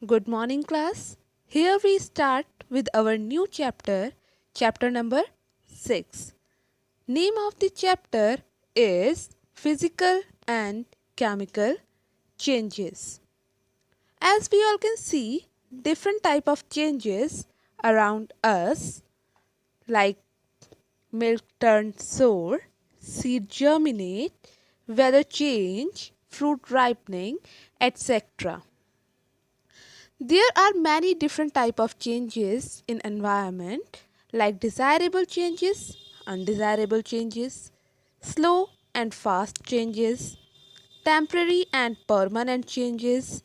Good morning, class. Here we start with our new chapter, chapter number 6. Name of the chapter is Physical and Chemical Changes. As we all can see, different type of changes around us like milk turned sour, seed germinate, weather change, fruit ripening, etc. There are many different type of changes in environment like desirable changes, undesirable changes, slow and fast changes, temporary and permanent changes,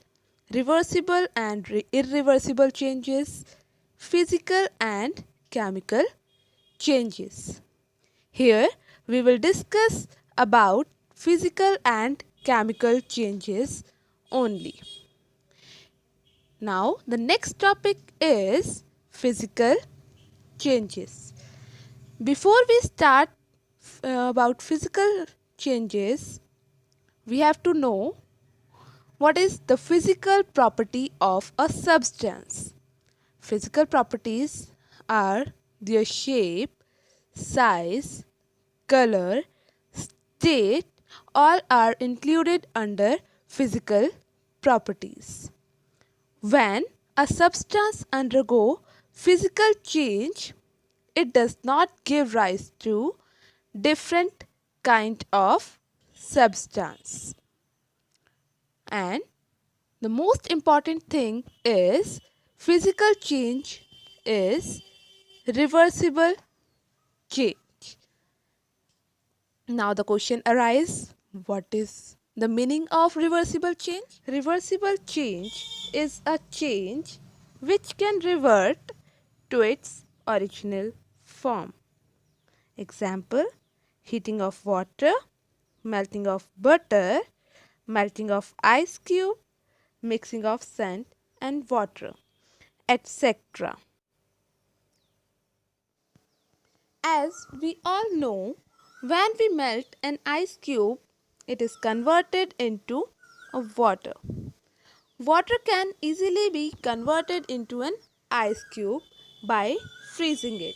reversible and irreversible changes, physical and chemical changes. Here we will discuss about physical and chemical changes only. Now, the next topic is physical changes. Before we start about physical changes, we have to know what is the physical property of a substance. Physical properties are their shape, size, color, state, all are included under physical properties. When a substance undergo physical change, it does not give rise to different kind of substance. And the most important thing is physical change is reversible change. Now the question arises, what is the meaning of reversible change? Reversible change is a change which can revert to its original form. Example, heating of water, melting of butter, melting of ice cube, mixing of sand and water, etc. As we all know, when we melt an ice cube, it is converted into a water. Water can easily be converted into an ice cube by freezing it.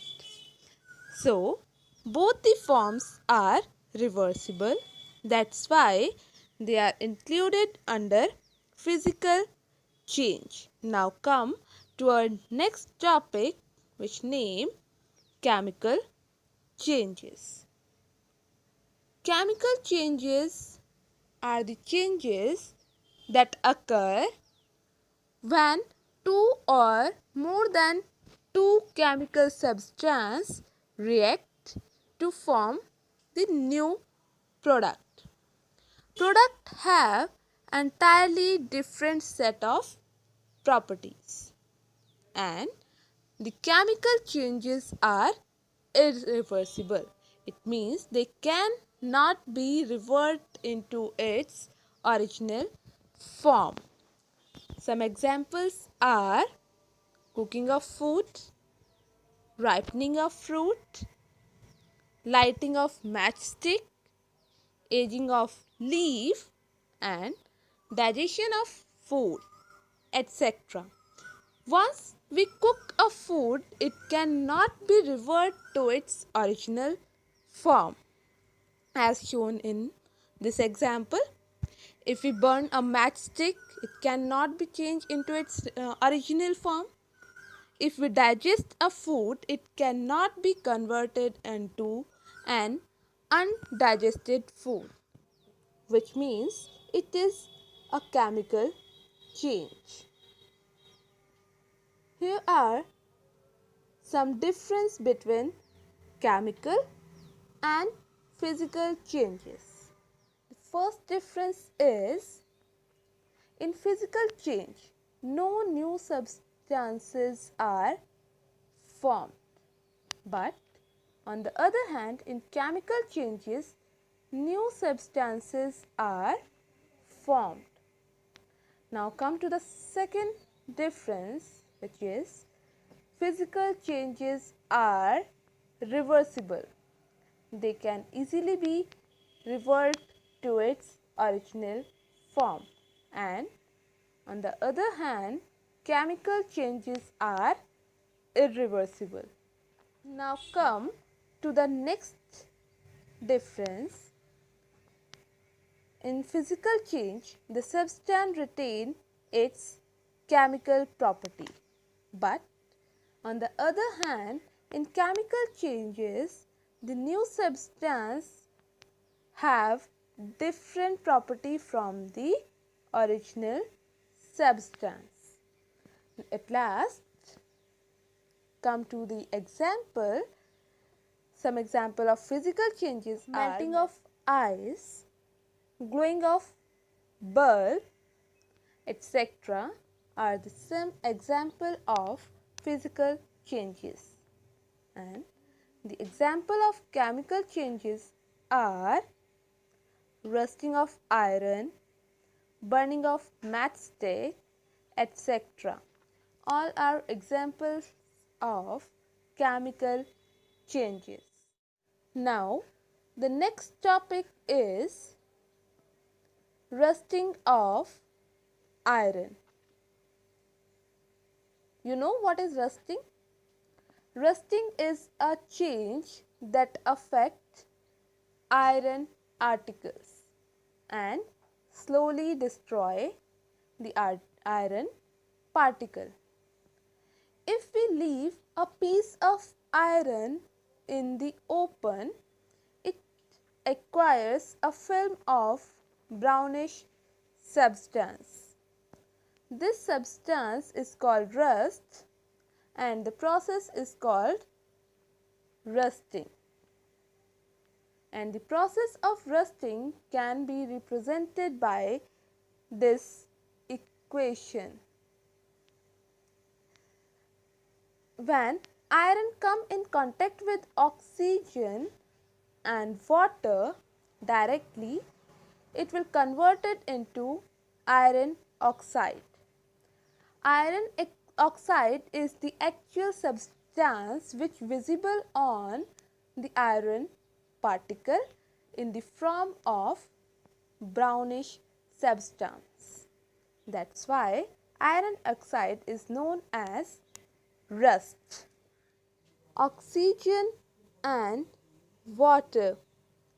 So, both the forms are reversible. That's why they are included under physical change. Now come to our next topic, which name chemical changes. Chemical changes are the changes that occur when two or more than two chemical substances react to form the new product. Product have entirely different set of properties and the chemical changes are irreversible. It means they cannot be reverted into its original form. Some examples are cooking of food, ripening of fruit, lighting of matchstick, aging of leaf and digestion of food, etc. Once we cook a food, it cannot be reverted to its original form. As shown in this example, if we burn a matchstick, it cannot be changed into its original form. If we digest a food, it cannot be converted into an undigested food, which means it is a chemical change. Here are some difference between chemical and physical changes. The first difference is in physical change, no new substances are formed. But on the other hand, in chemical changes, new substances are formed. Now come to the second difference, which is physical changes are reversible. They can easily be reverted to its original form. And on the other hand, chemical changes are irreversible. Now come to the next difference. In physical change, the substance retains its chemical property, but on the other hand, in chemical changes, the new substance have different property from the original substance. At last, come to the example. Some example of physical changes are melting of ice, glowing of bulb, etc. are the some example of physical changes. And the example of chemical changes are rusting of iron, burning of matchstick, etc. All are examples of chemical changes. Now, the next topic is rusting of iron. You know what is rusting? Rusting is a change that affects iron particles and slowly destroy the iron particle. If we leave a piece of iron in the open, it acquires a film of brownish substance. This substance is called rust and the process is called rusting. And the process of rusting can be represented by this equation. When iron come in contact with oxygen and water directly, it will convert it into iron oxide. Iron oxide is the actual substance which visible on the iron particle in the form of brownish substance. That's why iron oxide is known as rust. Oxygen and water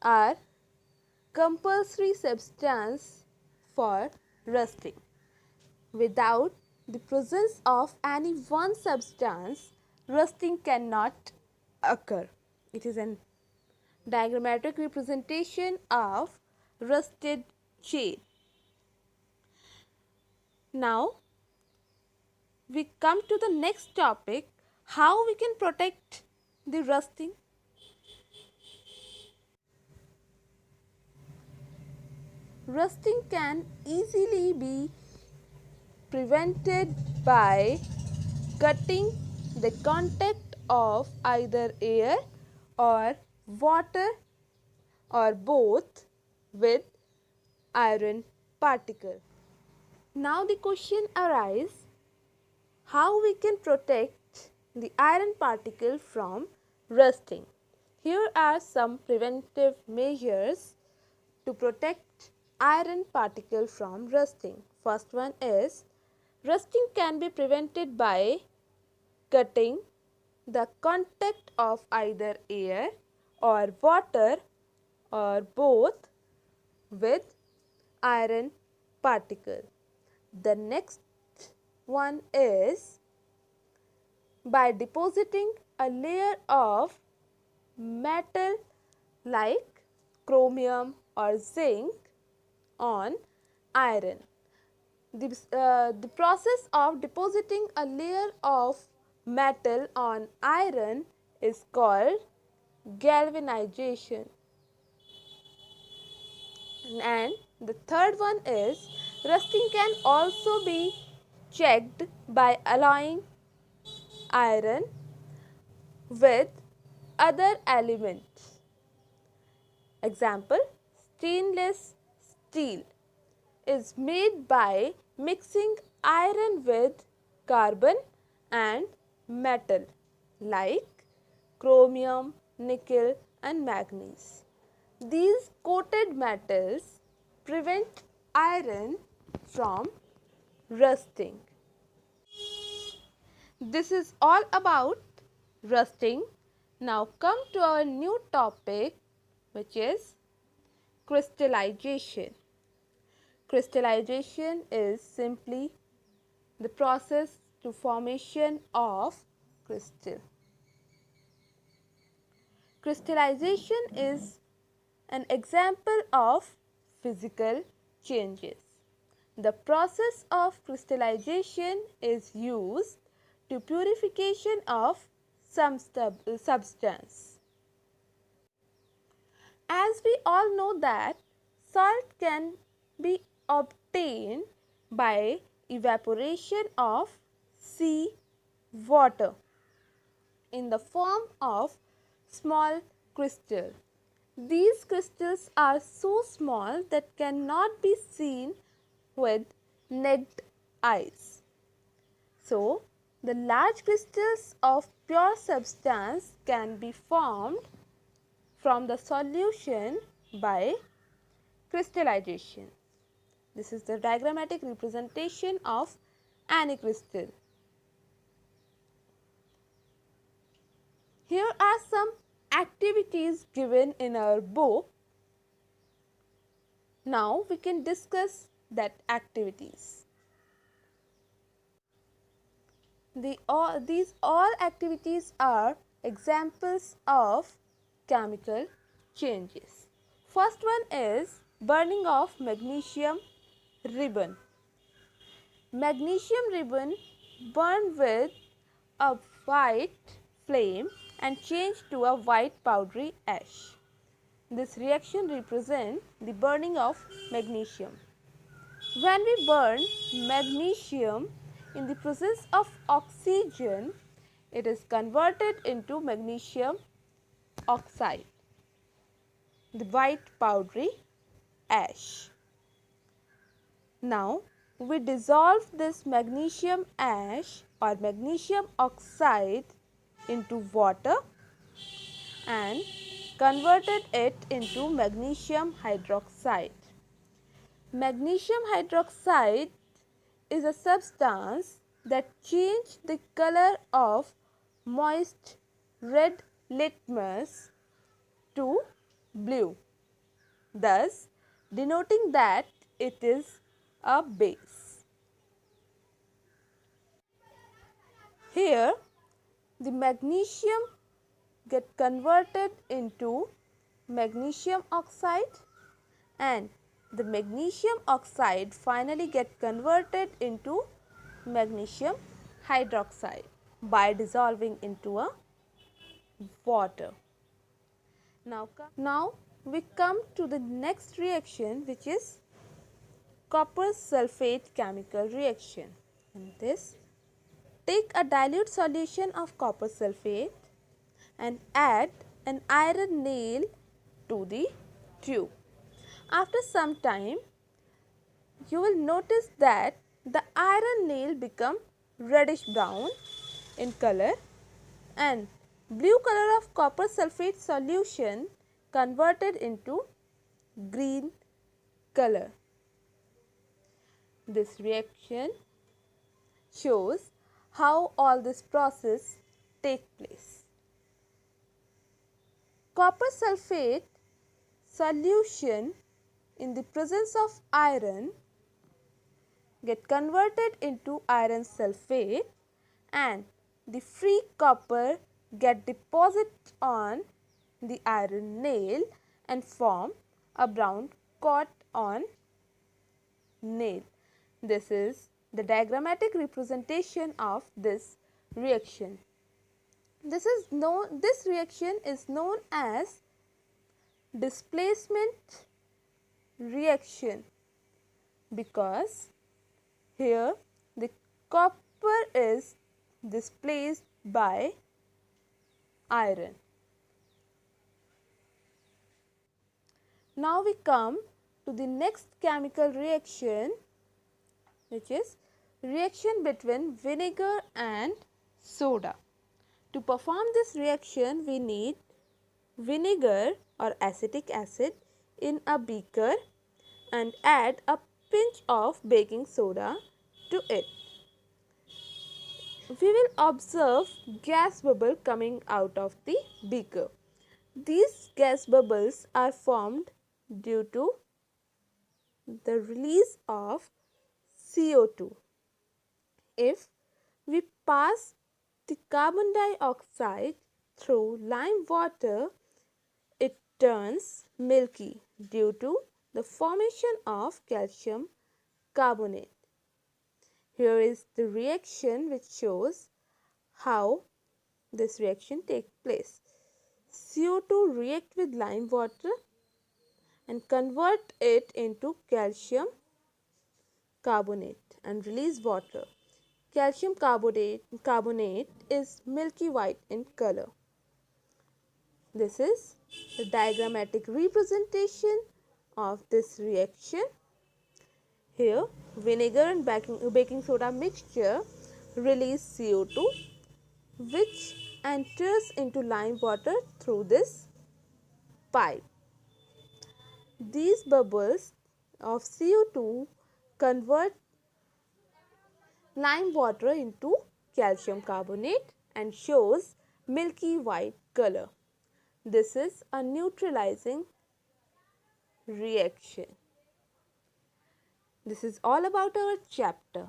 are compulsory substance for rusting. Without the presence of any one substance, rusting cannot occur. It is an diagrammatic representation of rusted chain. Now, we come to the next topic, how we can protect the rusting. Rusting can easily be prevented by cutting the contact of either air or water or both with iron particle. Now the question arises, how we can protect the iron particle from rusting. Here are some preventive measures to protect iron particle from rusting. First one is, rusting can be prevented by cutting the contact of either air or water or both with iron particle. The next one is by depositing a layer of metal like chromium or zinc on iron. The process of depositing a layer of metal on iron is called galvanization. And the third one is, rusting can also be checked by alloying iron with other elements. Example, stainless steel is made by mixing iron with carbon and metal like chromium, nickel and manganese. These coated metals prevent iron from rusting. This is all about rusting. Now come to our new topic, which is crystallization. Crystallization is simply the process to formation of crystal. Crystallization is an example of physical changes. The process of crystallization is used to purification of some substance. As we all know that salt can be obtained by evaporation of sea water in the form of small crystals. These crystals are so small that cannot be seen with naked eyes. So, the large crystals of pure substance can be formed from the solution by crystallization. This is the diagrammatic representation of any crystal. Here are some activities given in our book. Now we can discuss that activities. These all activities are examples of chemical changes. First one is burning of magnesium ribbon. Magnesium ribbon burned with a white flame and changed to a white powdery ash. This reaction represents the burning of magnesium. When we burn magnesium in the presence of oxygen, it is converted into magnesium oxide, the white powdery ash. Now, we dissolve this magnesium ash or magnesium oxide into water and converted it into magnesium hydroxide. Magnesium hydroxide is a substance that changes the color of moist red litmus to blue, thus denoting that it is a base. Here, the magnesium get converted into magnesium oxide and the magnesium oxide finally get converted into magnesium hydroxide by dissolving into a water. Now we come to the next reaction, which is copper sulfate chemical reaction. In this, take a dilute solution of copper sulfate and add an iron nail to the tube. After some time, you will notice that the iron nail become reddish brown in color and blue color of copper sulfate solution converted into green color. This reaction shows how all this process take place. Copper sulfate solution in the presence of iron get converted into iron sulfate and the free copper get deposited on the iron nail and form a brown coat on nail. This is the diagrammatic representation of this reaction. This reaction is known as displacement reaction because here the copper is displaced by iron. Now we come to the next chemical reaction, which is reaction between vinegar and soda. To perform this reaction, we need vinegar or acetic acid in a beaker and add a pinch of baking soda to it. we will observe gas bubble coming out of the beaker. These gas bubbles are formed due to the release of CO2. If we pass the carbon dioxide through lime water, it turns milky due to the formation of calcium carbonate. Here is the reaction which shows how this reaction takes place. CO2 react with lime water and convert it into calcium carbonate and release water. Calcium carbonate is milky white in color. This is the diagrammatic representation of this reaction. Here, vinegar and baking soda mixture release CO2, which enters into lime water through this pipe. These bubbles of CO2 convert lime water into calcium carbonate and shows milky white color. This is a neutralizing reaction. This is all about our chapter.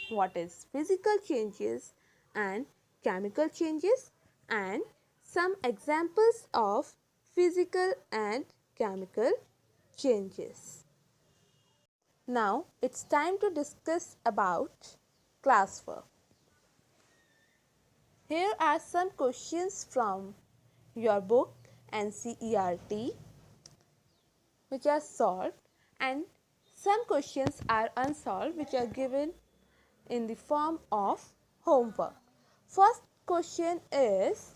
What is physical changes and chemical changes, and some examples of physical and chemical changes. Now it's time to discuss about classwork. Here are some questions from your book NCERT which are solved, and some questions are unsolved which are given in the form of homework. First question is,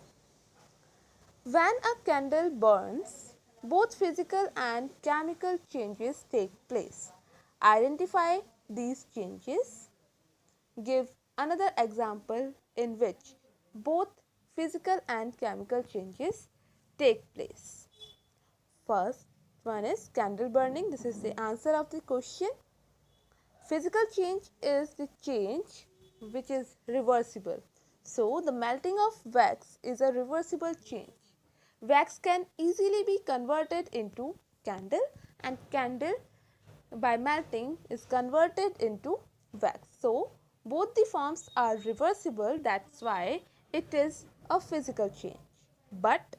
when a candle burns, both physical and chemical changes take place. Identify these changes. Give another example in which both physical and chemical changes take place. First one is candle burning. This is the answer of the question. Physical change is the change which is reversible. So, the melting of wax is a reversible change. Wax can easily be converted into candle, and candle by melting is converted into wax. So, both the forms are reversible, that's why it is a physical change. But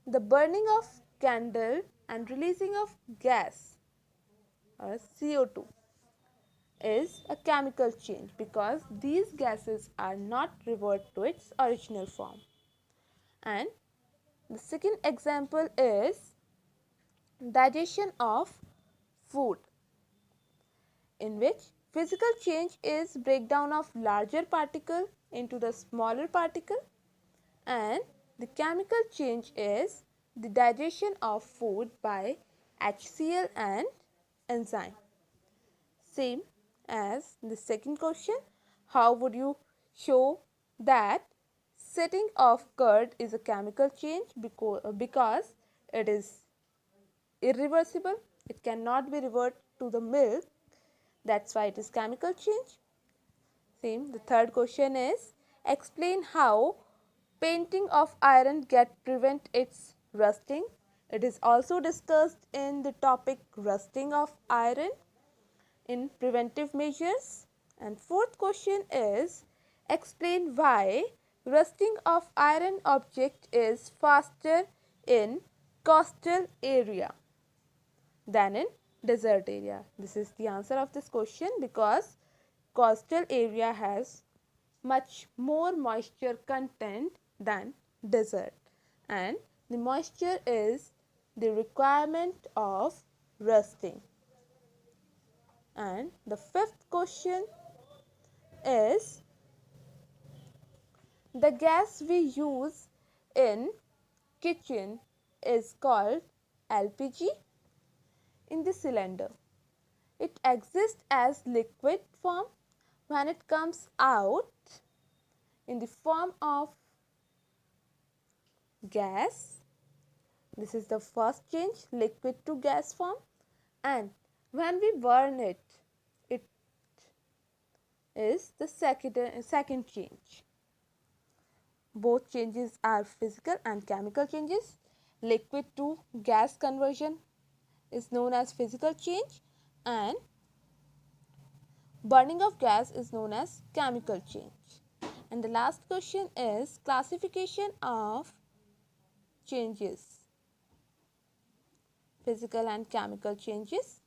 the burning of candle and releasing of gas or CO2 is a chemical change because these gases are not revert to its original form. And the second example is digestion of food, in which physical change is breakdown of larger particle into the smaller particle, and the chemical change is the digestion of food by HCl and enzyme. Same as the second question, how would you show that setting of curd is a chemical change? Because it is irreversible, it cannot be reverted to the milk, that's why it is chemical change. Same, the third question is, explain how painting of iron prevent its rusting. It is also discussed in the topic rusting of iron in preventive measures. And fourth question is, explain why rusting of iron object is faster in coastal area than in desert area. This is the answer of this question because coastal area has much more moisture content than desert, and the moisture is the requirement of rusting. And the fifth question is, the gas we use in kitchen is called LPG in the cylinder. It exists as liquid form. When it comes out in the form of gas, this is the first change, liquid to gas form, and when we burn it, it is the second change. Both changes are physical and chemical changes. Liquid to gas conversion is known as physical change, and burning of gas is known as chemical change. And the last question is classification of changes, physical and chemical changes.